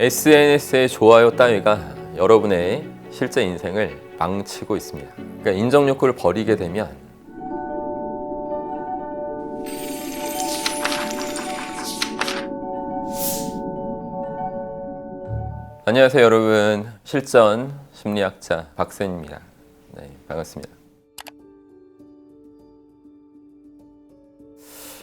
SNS의 좋아요 따위가 여러분의 실제 인생을 망치고 있습니다. 그러니까 인정 욕구를 버리게 되면 안녕하세요 여러분, 실전 심리학자 박센입니다. 네, 반갑습니다.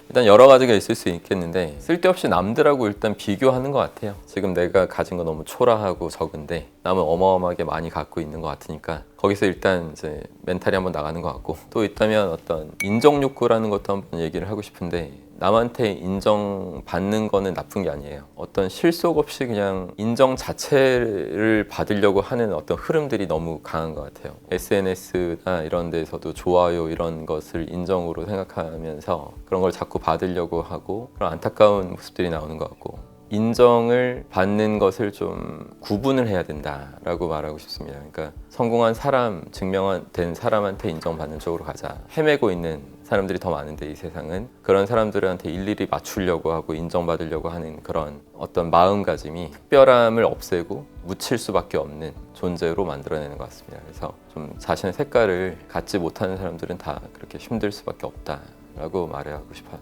일단 여러 가지가 있을 수 있겠는데 쓸데없이 남들하고 일단 비교하는 것 같아요. 지금 내가 가진 거 너무 초라하고 적은데 남은 어마어마하게 많이 갖고 있는 것 같으니까 거기서 일단 이제 멘탈이 한번 나가는 것 같고, 또 있다면 어떤 인정 욕구라는 것도 한번 얘기를 하고 싶은데, 남한테 인정받는 거는 나쁜 게 아니에요. 어떤 실속 없이 그냥 인정 자체를 받으려고 하는 어떤 흐름들이 너무 강한 것 같아요. SNS나 이런 데서도 좋아요 이런 것을 인정으로 생각하면서 그런 걸 자꾸 받으려고 하고, 그런 안타까운 모습들이 나오는 것 같고, 인정을 받는 것을 좀 구분을 해야 된다라고 말하고 싶습니다. 그러니까 성공한 사람, 증명된 사람한테 인정받는 쪽으로 가자. 헤매고 있는 사람들이 더 많은데 이 세상은 그런 사람들한테 일일이 맞추려고 하고 인정받으려고 하는 그런 어떤 마음가짐이 특별함을 없애고 묻힐 수밖에 없는 존재로 만들어내는 것 같습니다. 그래서 좀 자신의 색깔을 갖지 못하는 사람들은 다 그렇게 힘들 수밖에 없다라고 말하고 싶어요.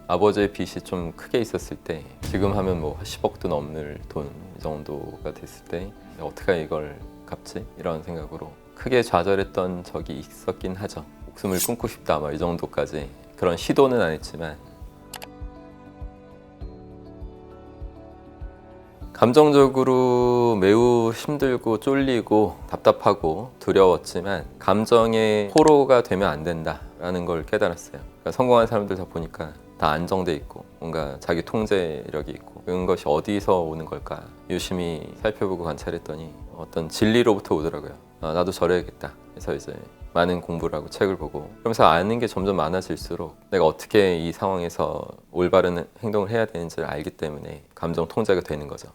아버지의 빚이 좀 크게 있었을 때, 지금 하면 뭐 10억도 넘는 돈 정도가 됐을 때 어떻게 이걸 갚지? 이런 생각으로 크게 좌절했던 적이 있었긴 하죠. 목숨을 끊고 싶다 이 정도까지 그런 시도는 안 했지만, 감정적으로 매우 힘들고 쫄리고 답답하고 두려웠지만 감정의 포로가 되면 안 된다라는 걸 깨달았어요. 그러니까 성공한 사람들 다 보니까 다 안정돼 있고 뭔가 자기 통제력이 있고, 그런 것이 어디서 오는 걸까 유심히 살펴보고 관찰했더니 어떤 진리로부터 오더라고요. 나도 저래야겠다. 그래서 이제 많은 공부를 하고 책을 보고, 그러면서 아는 게 점점 많아질수록 내가 어떻게 이 상황에서 올바른 행동을 해야 되는지를 알기 때문에 감정 통제가 되는 거죠.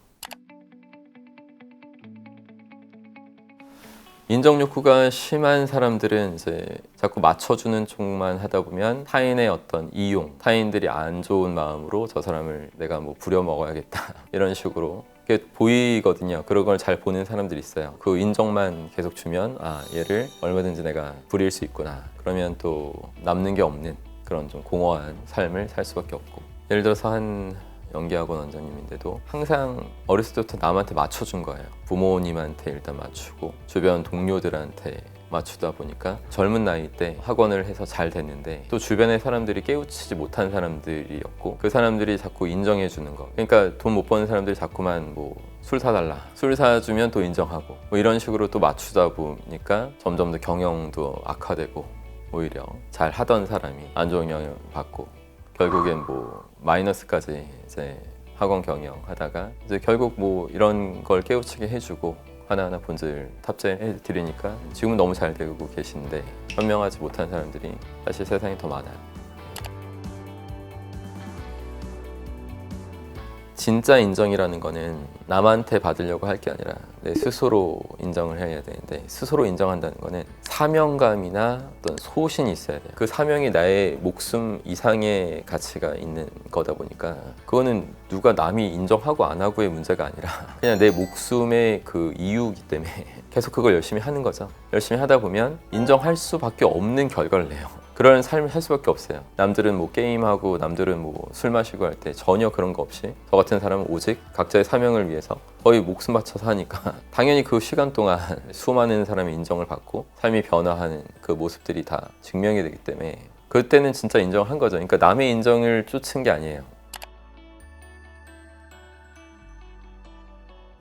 인정 욕구가 심한 사람들은 이제 자꾸 맞춰주는 쪽만 하다 보면 타인의 어떤 이용, 타인들이 안 좋은 마음으로 저 사람을 내가 뭐 부려먹어야겠다 이런 식으로 그게 보이거든요. 그런 걸 잘 보는 사람들이 있어요. 그 인정만 계속 주면 얘를 얼마든지 내가 부릴 수 있구나. 그러면 또 남는 게 없는 그런 좀 공허한 삶을 살 수밖에 없고, 예를 들어서 한 연기학원 원장님인데도 항상 어렸을 때부터 남한테 맞춰준 거예요. 부모님한테 일단 맞추고 주변 동료들한테 맞추다 보니까 젊은 나이 때 학원을 해서 잘 됐는데, 또 주변의 사람들이 깨우치지 못한 사람들이었고, 그 사람들이 자꾸 인정해 주는 거, 그러니까 돈 못 버는 사람들이 자꾸만 뭐 술 사달라, 술 사주면 또 인정하고 이런 식으로 또 맞추다 보니까 점점 더 경영도 악화되고, 오히려 잘 하던 사람이 안 좋은 영향을 받고, 결국엔 뭐 마이너스까지 이제 학원 경영하다가 이제 결국 뭐 이런 걸 깨우치게 해주고 하나하나 본질 탑재해 드리니까 지금은 너무 잘 되고 계신데, 현명하지 못한 사람들이 사실 세상에 더 많아요. 진짜 인정이라는 거는 남한테 받으려고 할 게 아니라 내 스스로 인정을 해야 되는데, 스스로 인정한다는 거는 사명감이나 어떤 소신이 있어야 돼요. 그 사명이 나의 목숨 이상의 가치가 있는 거다 보니까, 그거는 누가 남이 인정하고 안 하고의 문제가 아니라 그냥 내 목숨의 그 이유이기 때문에 계속 그걸 열심히 하는 거죠. 열심히 하다 보면 인정할 수밖에 없는 결과를 내요. 그런 삶을 살 수밖에 없어요. 남들은 뭐 게임하고 남들은 뭐 술 마시고 할 때 전혀 그런 거 없이 저 같은 사람은 오직 각자의 사명을 위해서 거의 목숨 바쳐서 하니까 당연히 그 시간 동안 수많은 사람의 인정을 받고 삶이 변화하는 그 모습들이 다 증명이 되기 때문에, 그때는 진짜 인정한 거죠. 그러니까 남의 인정을 쫓은 게 아니에요.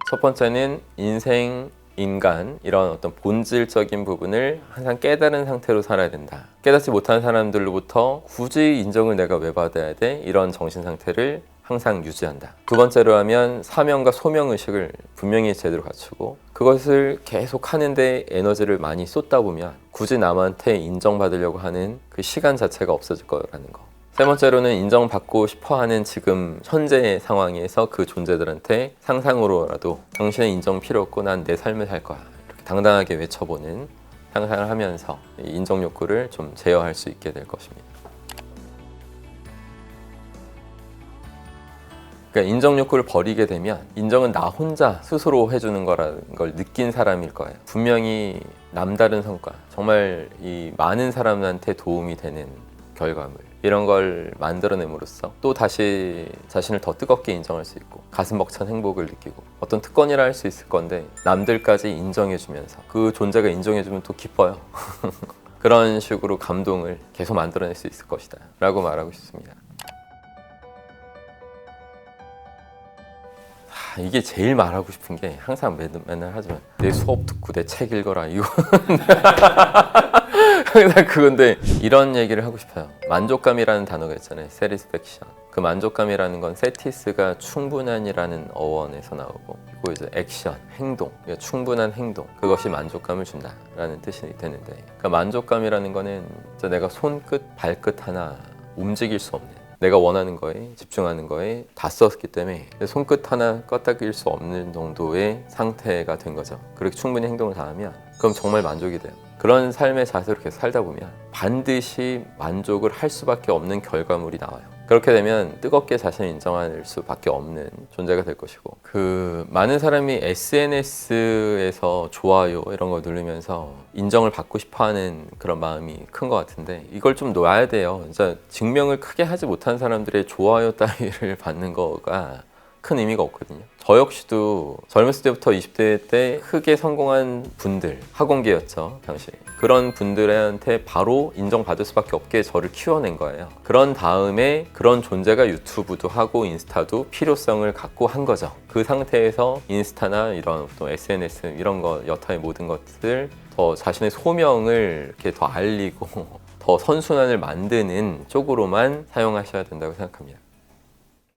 첫 번째는 인생, 인간, 이런 어떤 본질적인 부분을 항상 깨달은 상태로 살아야 된다. 깨닫지 못한 사람들로부터 굳이 인정을 내가 왜 받아야 돼? 이런 정신 상태를 항상 유지한다. 두 번째로 하면 사명과 소명의식을 분명히 제대로 갖추고, 그것을 계속 하는데 에너지를 많이 쏟다 보면 굳이 남한테 인정받으려고 하는 그 시간 자체가 없어질 거라는 거. 세 번째로는 인정받고 싶어하는 지금 현재의 상황에서 그 존재들한테 상상으로라도 당신의 인정 필요 없고 난 내 삶을 살 거야, 이렇게 당당하게 외쳐보는 상상을 하면서 인정 욕구를 좀 제어할 수 있게 될 것입니다. 그러니까 인정 욕구를 버리게 되면 인정은 나 혼자 스스로 해주는 거라는 걸 느낀 사람일 거예요. 분명히 남다른 성과, 정말 이 많은 사람한테 도움이 되는 결과물, 이런 걸 만들어냄으로써 또 다시 자신을 더 뜨겁게 인정할 수 있고 가슴 벅찬 행복을 느끼고 어떤 특권이라 할 수 있을 건데 남들까지 인정해주면서 그 존재가 인정해주면 또 기뻐요. 그런 식으로 감동을 계속 만들어낼 수 있을 것이다 라고 말하고 싶습니다. 이게 제일 말하고 싶은 게 항상 맨날 하지만 내 수업 듣고 내 책 읽어라 이거 항상 그건데 이런 얘기를 하고 싶어요. 만족감이라는 단어가 있잖아요. satisfaction. 그 만족감이라는 건 세티스가 충분한이라는 어원에서 나오고 그리고 이제 액션, 행동, 그러니까 충분한 행동, 그것이 만족감을 준다라는 뜻이 되는데 그러니까 만족감이라는 거는 내가 손끝, 발끝 하나 움직일 수 없는 내가 원하는 거에 집중하는 거에 다 썼기 때문에 손끝 하나 껐다낄 수 없는 정도의 상태가 된 거죠. 그렇게 충분히 행동을 다 하면 그럼 정말 만족이 돼요. 그런 삶의 자세로 계속 살다 보면 반드시 만족을 할 수밖에 없는 결과물이 나와요. 그렇게 되면 뜨겁게 자신을 인정할 수밖에 없는 존재가 될 것이고 그 많은 사람이 SNS에서 좋아요 이런 거 누르면서 인정을 받고 싶어하는 그런 마음이 큰 것 같은데 이걸 좀 놓아야 돼요. 진짜 증명을 크게 하지 못한 사람들의 좋아요 따위를 받는 거가 큰 의미가 없거든요. 저 역시도 젊었을 때부터 20대 때 크게 성공한 분들, 학원계였죠 당시. 그런 분들한테 바로 인정받을 수밖에 없게 저를 키워낸 거예요. 그런 다음에 그런 존재가 유튜브도 하고 인스타도 필요성을 갖고 한 거죠. 그 상태에서 인스타나 이런 또 SNS 이런 거 여타의 모든 것들 더 자신의 소명을 이렇게 더 알리고 더 선순환을 만드는 쪽으로만 사용하셔야 된다고 생각합니다.